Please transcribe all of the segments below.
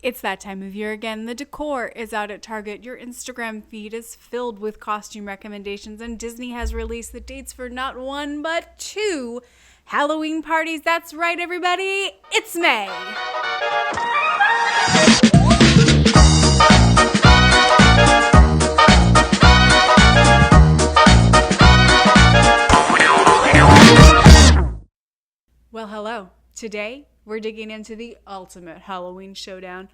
It's that time of year again. The decor is out at Target. Your Instagram feed is filled with costume recommendations, and Disney has released the dates for not one, but two Halloween parties. That's right, everybody. It's May. Well, hello. Today, we're digging into the ultimate Halloween showdown,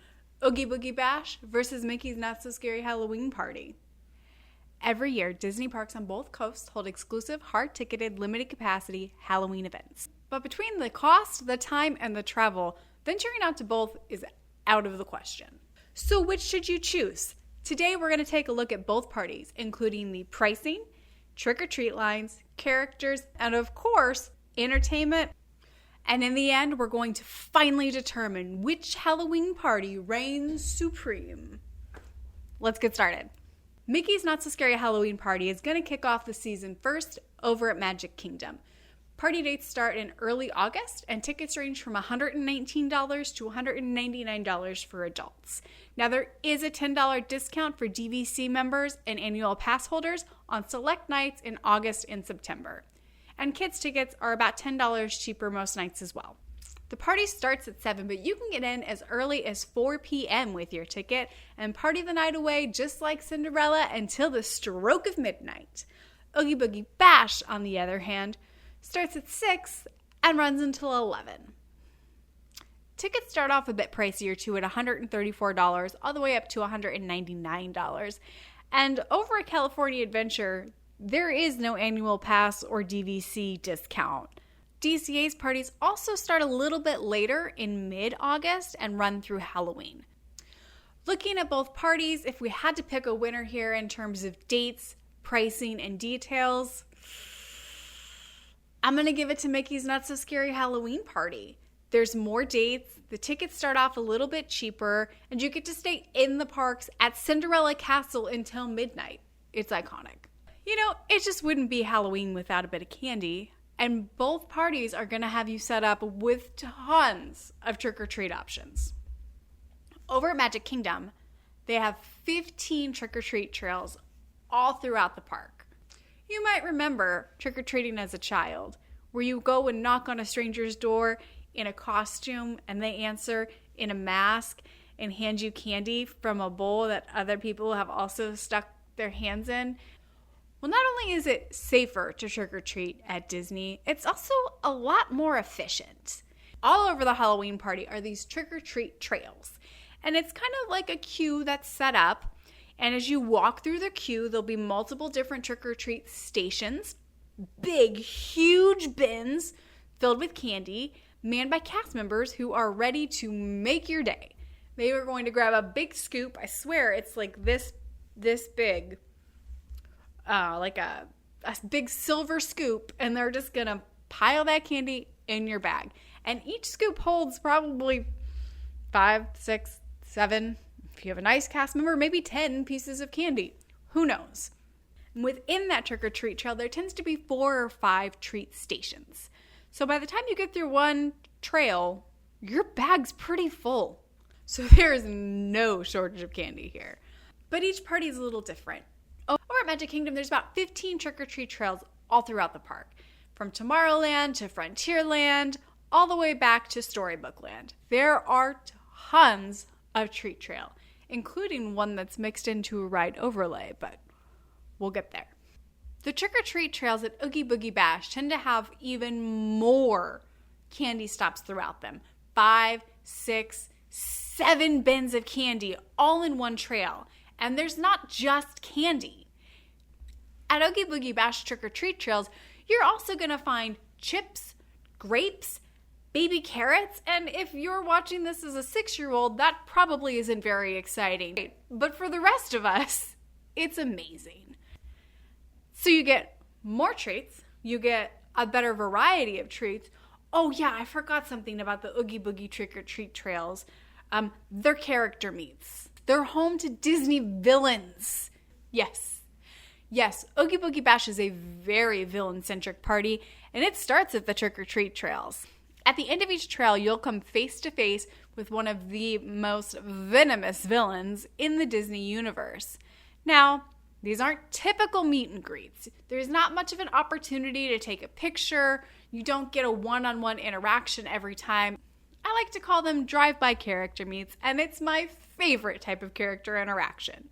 Oogie Boogie Bash versus Mickey's Not So Scary Halloween Party. Every year, Disney parks on both coasts hold exclusive, hard-ticketed, limited-capacity Halloween events. But between the cost, the time, and the travel, venturing out to both is out of the question. So which should you choose? Today, we're going to take a look at both parties, including the pricing, trick-or-treat lines, characters, and of course, entertainment. And in the end, we're going to finally determine which Halloween party reigns supreme. Let's get started. Mickey's Not So Scary Halloween Party is going to kick off the season first over at Magic Kingdom. Party dates start in early August, and tickets range from $119 to $199 for adults. Now, there is a $10 discount for DVC members and annual pass holders on select nights in August and September. And kids' tickets are about $10 cheaper most nights as well. The party starts at 7, but you can get in as early as 4 p.m. with your ticket and party the night away just like Cinderella until the stroke of midnight. Oogie Boogie Bash, on the other hand, starts at 6 and runs until 11. Tickets start off a bit pricier too at $134 all the way up to $199. And over at California Adventure, there is no annual pass or DVC discount. DCA's parties also start a little bit later in mid-August and run through Halloween. Looking at both parties, if we had to pick a winner here in terms of dates, pricing, and details, I'm going to give it to Mickey's Not So Scary Halloween Party. There's more dates, the tickets start off a little bit cheaper, and you get to stay in the parks at Cinderella Castle until midnight. It's iconic. You know, it just wouldn't be Halloween without a bit of candy. And both parties are going to have you set up with tons of trick-or-treat options. Over at Magic Kingdom, they have 15 trick-or-treat trails all throughout the park. You might remember trick-or-treating as a child, where you go and knock on a stranger's door in a costume and they answer in a mask and hand you candy from a bowl that other people have also stuck their hands in. Well, not only is it safer to trick-or-treat at Disney, it's also a lot more efficient. All over the Halloween party are these trick-or-treat trails. And it's kind of like a queue that's set up. And as you walk through the queue, there'll be multiple different trick-or-treat stations. Big, huge bins filled with candy, manned by cast members who are ready to make your day. They are going to grab a big scoop. I swear it's like this big. Like a big silver scoop, and they're just going to pile that candy in your bag. And each scoop holds probably 5, 6, 7, if you have a nice cast member, maybe 10 pieces of candy. Who knows? Within that trick-or-treat trail, there tends to be 4 or 5 treat stations. So by the time you get through one trail, your bag's pretty full. So there is no shortage of candy here. But each party is a little different. Over at Magic Kingdom, there's about 15 trick-or-treat trails all throughout the park. From Tomorrowland to Frontierland, all the way back to Storybook Land. There are tons of treat trail, including one that's mixed into a ride overlay, but we'll get there. The trick-or-treat trails at Oogie Boogie Bash tend to have even more candy stops throughout them. 5, 6, 7 bins of candy all in one trail. And there's not just candy. At Oogie Boogie Bash trick-or-treat trails, you're also going to find chips, grapes, baby carrots, and if you're watching this as a 6-year-old, that probably isn't very exciting. But for the rest of us, it's amazing. So you get more treats, you get a better variety of treats. Oh yeah, I forgot something about the Oogie Boogie trick-or-treat trails. They're character meets. They're home to Disney villains. Yes, Oogie Boogie Bash is a very villain-centric party, and it starts at the trick-or-treat trails. At the end of each trail, you'll come face to face with one of the most venomous villains in the Disney universe. Now, these aren't typical meet and greets. There's not much of an opportunity to take a picture. You don't get a one-on-one interaction every time. I like to call them drive-by character meets, and it's my favorite type of character interaction.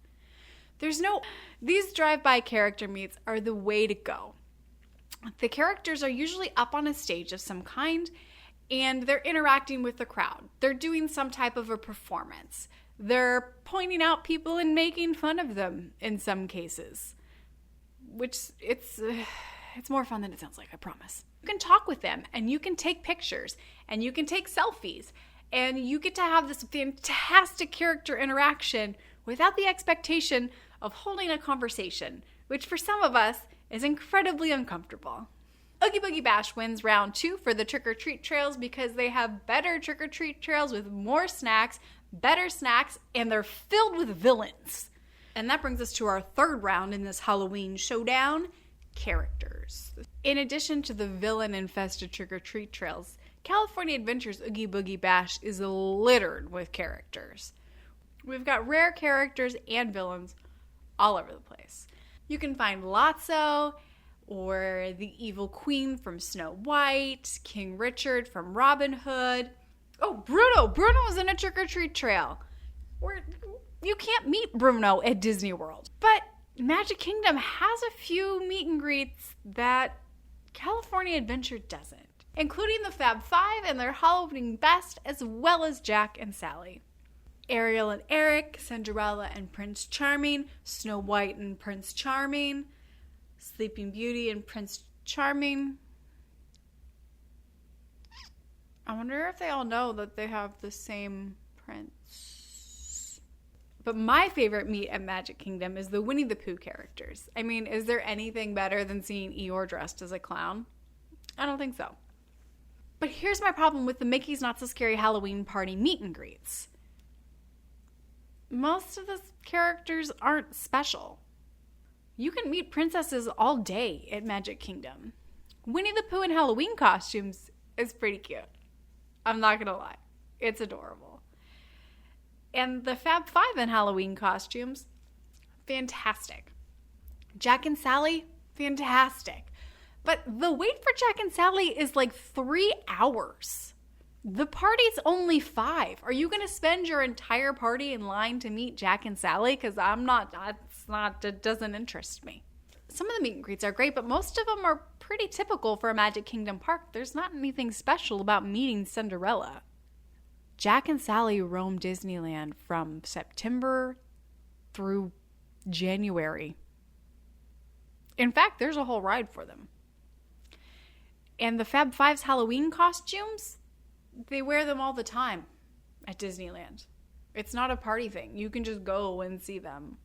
These drive-by character meets are the way to go. The characters are usually up on a stage of some kind, and they're interacting with the crowd. They're doing some type of a performance. They're pointing out people and making fun of them in some cases, which it's more fun than it sounds like, I promise. You can talk with them, and you can take pictures, and you can take selfies, and you get to have this fantastic character interaction without the expectation of holding a conversation, which for some of us is incredibly uncomfortable. Oogie Boogie Bash wins round 2 for the trick-or-treat trails because they have better trick-or-treat trails with more snacks, better snacks, and they're filled with villains. And that brings us to our third round in this Halloween showdown, characters. In addition to the villain-infested trick-or-treat trails, California Adventure's Oogie Boogie Bash is littered with characters. We've got rare characters and villains all over the place. You can find Lotso, or the evil queen from Snow White, King Richard from Robin Hood. Oh, Bruno! Bruno is in a trick-or-treat trail. You can't meet Bruno at Disney World. But Magic Kingdom has a few meet and greets that California Adventure doesn't, including the Fab Five and their Halloween Best, as well as Jack and Sally. Ariel and Eric, Cinderella and Prince Charming, Snow White and Prince Charming, Sleeping Beauty and Prince Charming. I wonder if they all know that they have the same prince. But my favorite meet at Magic Kingdom is the Winnie the Pooh characters. I mean, is there anything better than seeing Eeyore dressed as a clown? I don't think so. But here's my problem with the Mickey's Not So Scary Halloween Party meet and greets. Most of the characters aren't special. You can meet princesses all day at Magic Kingdom. Winnie the Pooh in Halloween costumes is pretty cute. I'm not gonna lie. It's adorable. And the Fab Five in Halloween costumes, fantastic. Jack and Sally, fantastic. But the wait for Jack and Sally is like 3 hours. The party's only 5. Are you going to spend your entire party in line to meet Jack and Sally? Because it doesn't interest me. Some of the meet and greets are great, but most of them are pretty typical for a Magic Kingdom park. There's not anything special about meeting Cinderella. Jack and Sally roam Disneyland from September through January. In fact, there's a whole ride for them. And the Fab Five's Halloween costumes, they wear them all the time at Disneyland. It's not a party thing. You can just go and see them.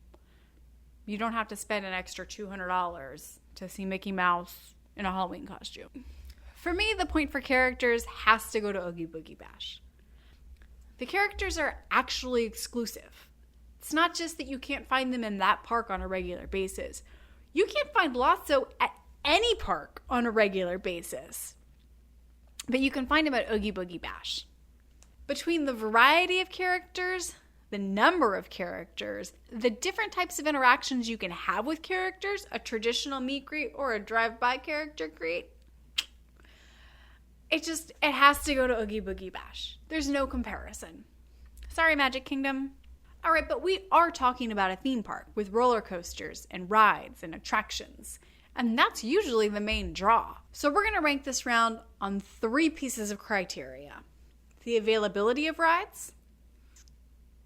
You don't have to spend an extra $200 to see Mickey Mouse in a Halloween costume. For me, the point for characters has to go to Oogie Boogie Bash. The characters are actually exclusive. It's not just that you can't find them in that park on a regular basis. You can't find Lotso at any park on a regular basis. But you can find them at Oogie Boogie Bash. Between the variety of characters, the number of characters, the different types of interactions you can have with characters, a traditional meet greet or a drive-by character greet, it has to go to Oogie Boogie Bash. There's no comparison. Sorry, Magic Kingdom. All right, but we are talking about a theme park with roller coasters and rides and attractions. And that's usually the main draw. So we're going to rank this round on 3 pieces of criteria. The availability of rides,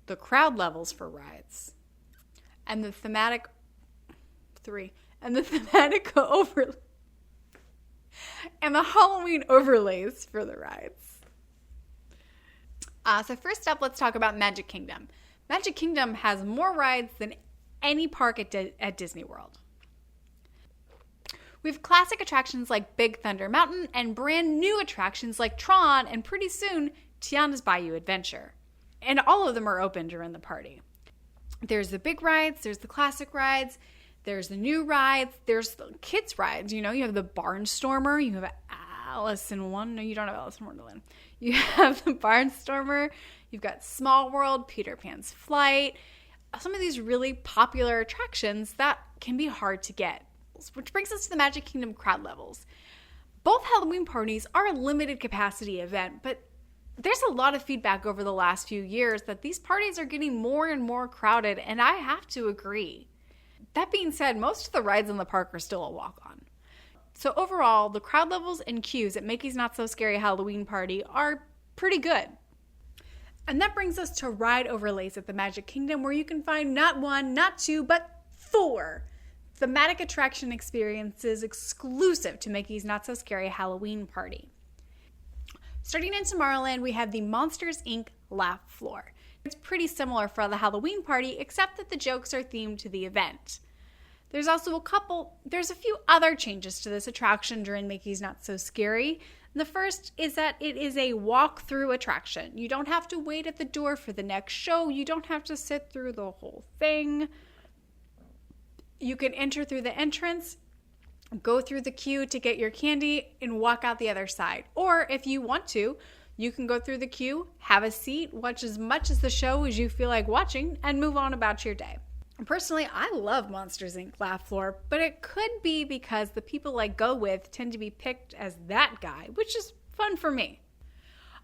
the crowd levels for rides, and the thematic overlay, and the Halloween overlays for the rides. So first up, let's talk about Magic Kingdom. Magic Kingdom has more rides than any park at Disney World. We have classic attractions like Big Thunder Mountain and brand new attractions like Tron and pretty soon Tiana's Bayou Adventure. And all of them are open during the party. There's the big rides, there's the classic rides, there's the new rides, there's the kids rides. You know, you have the Barnstormer, you have Alice in One. No, you don't have Alice in Wonderland. You have the Barnstormer. You've got Small World, Peter Pan's Flight. Some of these really popular attractions that can be hard to get. Which brings us to the Magic Kingdom crowd levels. Both Halloween parties are a limited capacity event, but there's a lot of feedback over the last few years that these parties are getting more and more crowded, and I have to agree. That being said, most of the rides in the park are still a walk-on. So overall, the crowd levels and queues at Mickey's Not So Scary Halloween Party are pretty good. And that brings us to ride overlays at the Magic Kingdom, where you can find not one, not two, but 4 thematic attraction experiences exclusive to Mickey's Not So Scary Halloween Party. Starting in Tomorrowland, we have the Monsters, Inc. Laugh Floor. It's pretty similar for the Halloween party, except that the jokes are themed to the event. There's a few other changes to this attraction during Mickey's Not So Scary. The first is that it is a walk-through attraction. You don't have to wait at the door for the next show. You don't have to sit through the whole thing. You can enter through the entrance, go through the queue to get your candy, and walk out the other side. Or if you want to, you can go through the queue, have a seat, watch as much of the show as you feel like watching, and move on about your day. Personally, I love Monsters, Inc. Laugh Floor, but it could be because the people I go with tend to be picked as that guy, which is fun for me.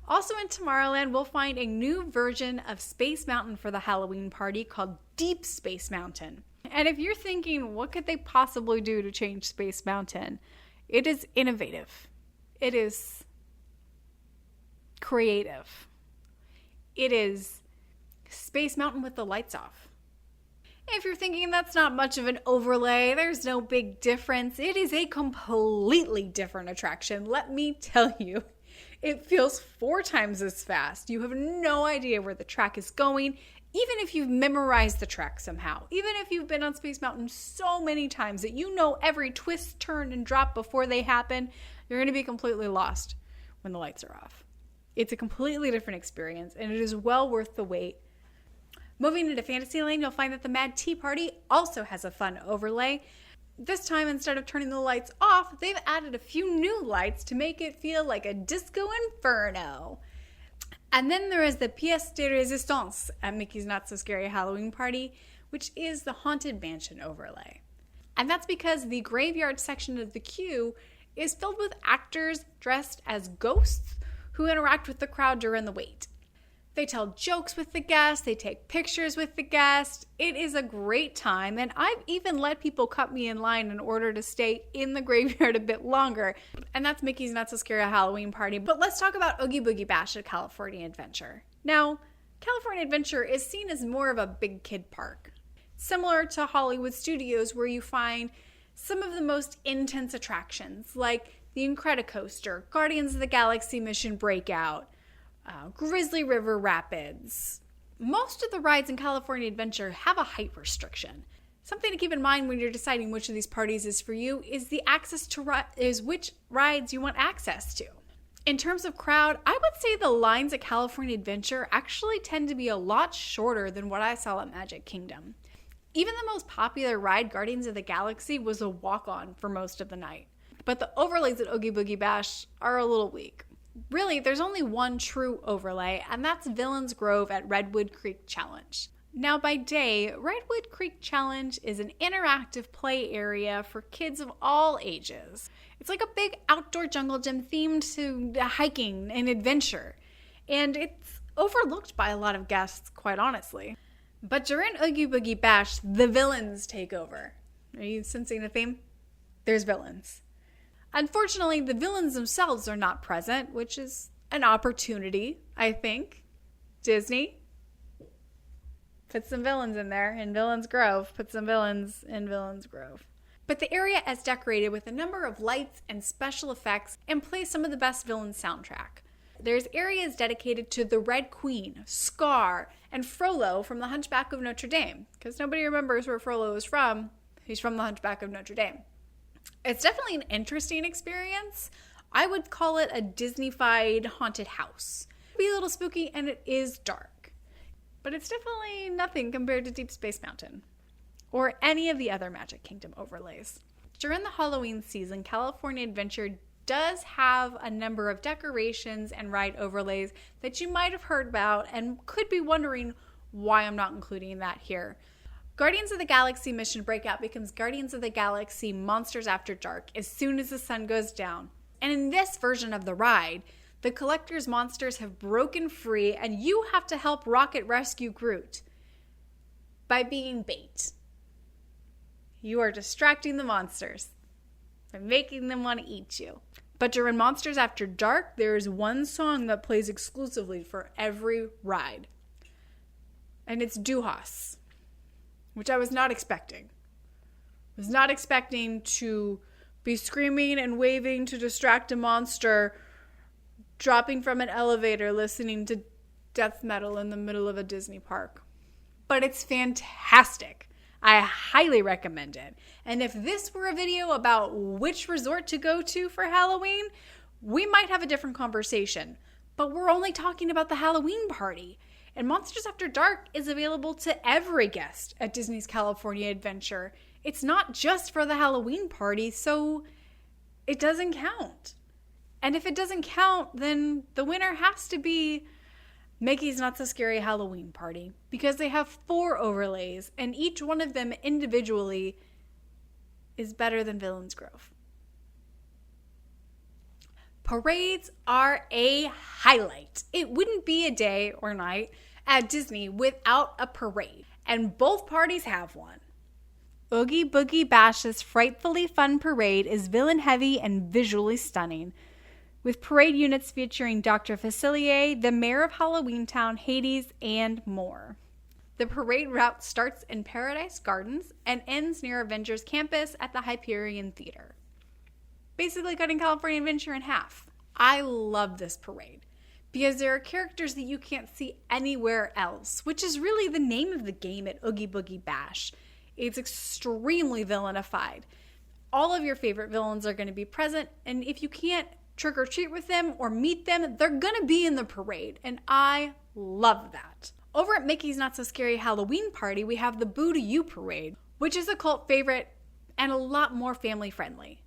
Also in Tomorrowland, we'll find a new version of Space Mountain for the Halloween party called Deep Space Mountain. And if you're thinking, what could they possibly do to change Space Mountain? It is innovative. It is creative. It is Space Mountain with the lights off. If you're thinking that's not much of an overlay, there's no big difference, it is a completely different attraction. Let me tell you, it feels 4 times as fast. You have no idea where the track is going, even if you've memorized the track somehow. Even if you've been on Space Mountain so many times that you know every twist, turn, and drop before they happen, you're going to be completely lost when the lights are off. It's a completely different experience, and it is well worth the wait. Moving into Fantasyland, you'll find that the Mad Tea Party also has a fun overlay. This time, instead of turning the lights off, they've added a few new lights to make it feel like a disco inferno. And then there is the pièce de résistance at Mickey's Not So Scary Halloween Party, which is the Haunted Mansion overlay. And that's because the graveyard section of the queue is filled with actors dressed as ghosts who interact with the crowd during the wait. They tell jokes with the guests, they take pictures with the guests. It is a great time, and I've even let people cut me in line in order to stay in the graveyard a bit longer. And that's Mickey's Not So Scary Halloween Party. But let's talk about Oogie Boogie Bash at California Adventure. Now, California Adventure is seen as more of a big kid park. Similar to Hollywood Studios, where you find some of the most intense attractions, like the Incredicoaster, Guardians of the Galaxy Mission Breakout, Grizzly River Rapids. Most of the rides in California Adventure have a height restriction. Something to keep in mind when you're deciding which of these parties is for you is the access to which rides you want access to. In terms of crowd, I would say the lines at California Adventure actually tend to be a lot shorter than what I saw at Magic Kingdom. Even the most popular ride, Guardians of the Galaxy, was a walk-on for most of the night. But the overlays at Oogie Boogie Bash are a little weak. Really, there's only one true overlay, and that's Villains Grove at Redwood Creek Challenge. Now, by day, Redwood Creek Challenge is an interactive play area for kids of all ages. It's like a big outdoor jungle gym themed to hiking and adventure, and it's overlooked by a lot of guests, quite honestly. But during Oogie Boogie Bash, the villains take over. Are you sensing a theme? There's villains. Unfortunately, the villains themselves are not present, which is an opportunity, I think. Disney, put some villains in there in Villains Grove. Put some villains in Villains Grove. But the area is decorated with a number of lights and special effects and plays some of the best villain soundtrack. There's areas dedicated to the Red Queen, Scar, and Frollo from The Hunchback of Notre Dame. Because nobody remembers where Frollo is from. He's from The Hunchback of Notre Dame. It's definitely an interesting experience. I would call it a Disney-fied haunted house. It'd be a little spooky, and it is dark. But it's definitely nothing compared to Deep Space Mountain or any of the other Magic Kingdom overlays. During the Halloween season, California Adventure does have a number of decorations and ride overlays that you might have heard about and could be wondering why I'm not including that here. Guardians of the Galaxy Mission Breakout becomes Guardians of the Galaxy Monsters After Dark as soon as the sun goes down. And in this version of the ride, the Collector's monsters have broken free and you have to help Rocket rescue Groot by being bait. You are distracting the monsters by making them want to eat you. But during Monsters After Dark, there is one song that plays exclusively for every ride. And it's Duhas, which I was not expecting. I was not expecting to be screaming and waving to distract a monster, dropping from an elevator, listening to death metal in the middle of a Disney park. But it's fantastic. I highly recommend it. And if this were a video about which resort to go to for Halloween, we might have a different conversation. But we're only talking about the Halloween party. And Monsters After Dark is available to every guest at Disney's California Adventure. It's not just for the Halloween party, so it doesn't count. And if it doesn't count, then the winner has to be Mickey's Not So Scary Halloween Party, because they have 4 overlays, and each one of them individually is better than Villains Grove. Parades are a highlight. It wouldn't be a day or night at Disney without a parade, and both parties have one. Oogie Boogie Bash's Frightfully Fun Parade is villain-heavy and visually stunning, with parade units featuring Dr. Facilier, the mayor of Halloween Town, Hades, and more. The parade route starts in Paradise Gardens and ends near Avengers Campus at the Hyperion Theater, basically cutting California Adventure in half. I love this parade because there are characters that you can't see anywhere else, which is really the name of the game at Oogie Boogie Bash. It's extremely villainified. All of your favorite villains are going to be present, and if you can't trick or treat with them or meet them, they're going to be in the parade, and I love that. Over at Mickey's Not So Scary Halloween Party, we have the Boo to You Parade, which is a cult favorite and a lot more family friendly.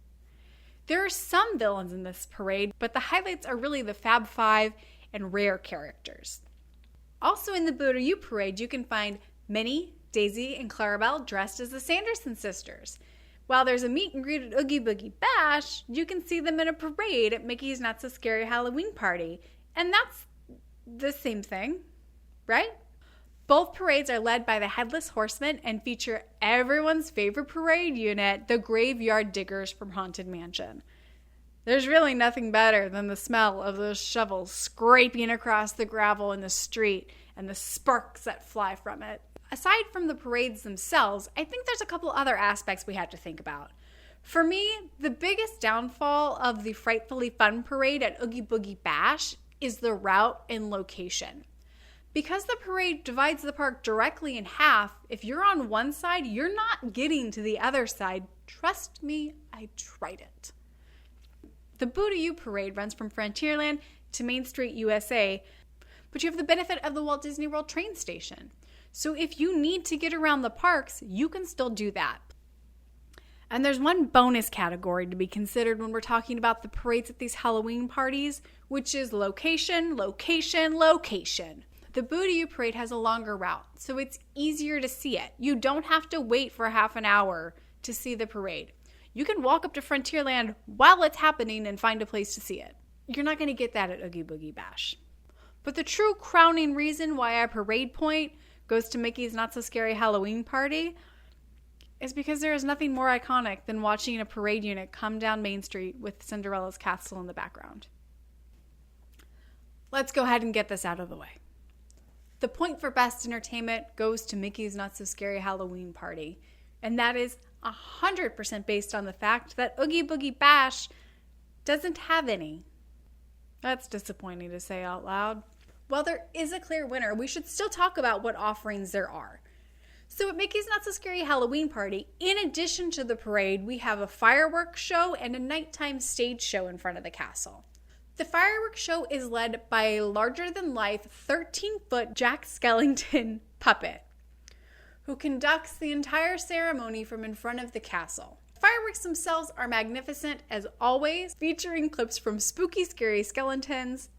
There are some villains in this parade, but the highlights are really the Fab Five and rare characters. Also in the Boo to You Parade, you can find Minnie, Daisy, and Clarabelle dressed as the Sanderson sisters. While there's a meet and greet at Oogie Boogie Bash, you can see them in a parade at Mickey's Not So Scary Halloween Party. And that's the same thing, right? Both parades are led by the Headless Horseman and feature everyone's favorite parade unit, the Graveyard Diggers from Haunted Mansion. There's really nothing better than the smell of those shovels scraping across the gravel in the street and the sparks that fly from it. Aside from the parades themselves, I think there's a couple other aspects we have to think about. For me, the biggest downfall of the Frightfully Fun Parade at Oogie Boogie Bash is the route and location. Because the parade divides the park directly in half, if you're on one side, you're not getting to the other side. Trust me, I tried it. The Boo to You Parade runs from Frontierland to Main Street, USA, but you have the benefit of the Walt Disney World train station. So if you need to get around the parks, you can still do that. And there's one bonus category to be considered when we're talking about the parades at these Halloween parties, which is location, location, location. The Boo to You Parade has a longer route, so it's easier to see it. You don't have to wait for half an hour to see the parade. You can walk up to Frontierland while it's happening and find a place to see it. You're not going to get that at Oogie Boogie Bash. But the true crowning reason why our parade point goes to Mickey's Not So Scary Halloween Party is because there is nothing more iconic than watching a parade unit come down Main Street with Cinderella's castle in the background. Let's go ahead and get this out of the way. The point for best entertainment goes to Mickey's Not So Scary Halloween Party, and that is 100% based on the fact that Oogie Boogie Bash doesn't have any. That's disappointing to say out loud. While there is a clear winner, we should still talk about what offerings there are. So at Mickey's Not So Scary Halloween Party, in addition to the parade, we have a fireworks show and a nighttime stage show in front of the castle. The fireworks show is led by a larger-than-life 13-foot Jack Skellington puppet who conducts the entire ceremony from in front of the castle. Fireworks themselves are magnificent as always, featuring clips from Spooky Scary Skeletons,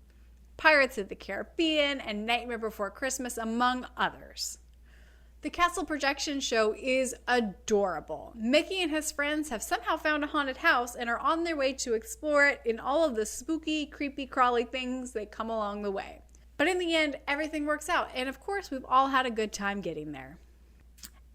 Pirates of the Caribbean, and Nightmare Before Christmas, among others. The castle projection show is adorable. Mickey and his friends have somehow found a haunted house and are on their way to explore it in all of the spooky, creepy, crawly things that come along the way. But in the end, everything works out, and of course, we've all had a good time getting there.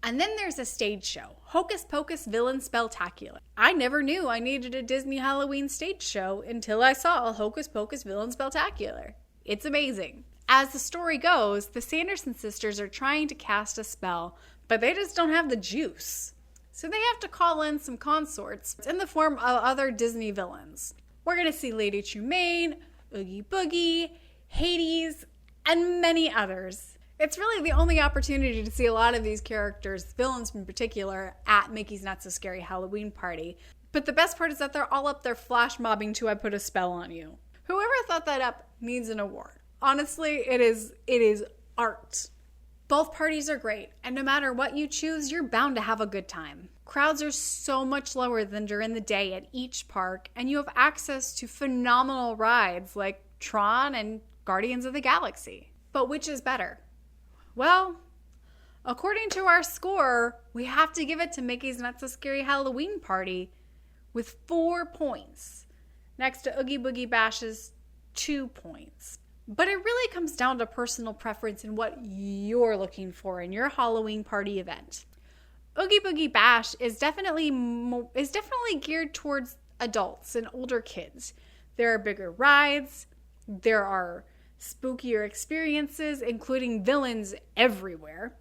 And then there's a stage show, Hocus Pocus Villain Spelltacular. I never knew I needed a Disney Halloween stage show until I saw Hocus Pocus Villain Spelltacular. It's amazing. As the story goes, the Sanderson sisters are trying to cast a spell, but they just don't have the juice. So they have to call in some consorts in the form of other Disney villains. We're going to see Lady Tremaine, Oogie Boogie, Hades, and many others. It's really the only opportunity to see a lot of these characters, villains in particular, at Mickey's Not So Scary Halloween Party. But the best part is that they're all up there flash mobbing to I Put a Spell on You. Whoever thought that up needs an award. Honestly, it is art. Both parties are great, and no matter what you choose, you're bound to have a good time. Crowds are so much lower than during the day at each park, and you have access to phenomenal rides like Tron and Guardians of the Galaxy. But which is better? Well, according to our score, we have to give it to Mickey's Not So Scary Halloween Party with 4 points, next to Oogie Boogie Bash's 2 points. But it really comes down to personal preference and what you're looking for in your Halloween party event. Oogie Boogie Bash is definitely geared towards adults and older kids. There are bigger rides, there are spookier experiences, including villains everywhere.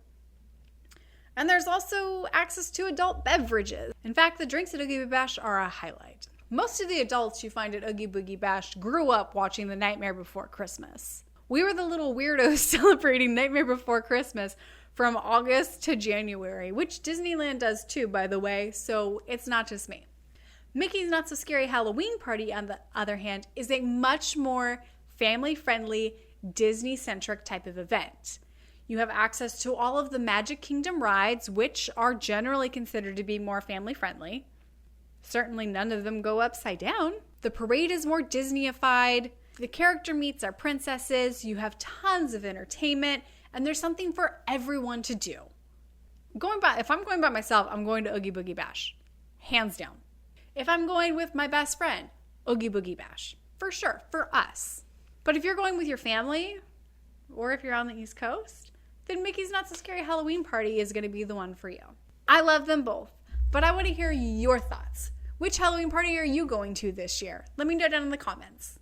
And there's also access to adult beverages. In fact, the drinks at Oogie Boogie Bash are a highlight. Most of the adults you find at Oogie Boogie Bash grew up watching The Nightmare Before Christmas. We were the little weirdos celebrating Nightmare Before Christmas from August to January, which Disneyland does too, by the way, so it's not just me. Mickey's Not So Scary Halloween Party, on the other hand, is a much more family-friendly, Disney-centric type of event. You have access to all of the Magic Kingdom rides, which are generally considered to be more family-friendly. Certainly none of them go upside down. The parade is more Disney-ified. The character meets are princesses. You have tons of entertainment, and there's something for everyone to do. If I'm going by myself, I'm going to Oogie Boogie Bash. Hands down. If I'm going with my best friend, Oogie Boogie Bash. For sure, for us. But if you're going with your family, or if you're on the East Coast, then Mickey's Not So Scary Halloween Party is going to be the one for you. I love them both, but I want to hear your thoughts. Which Halloween party are you going to this year? Let me know down in the comments.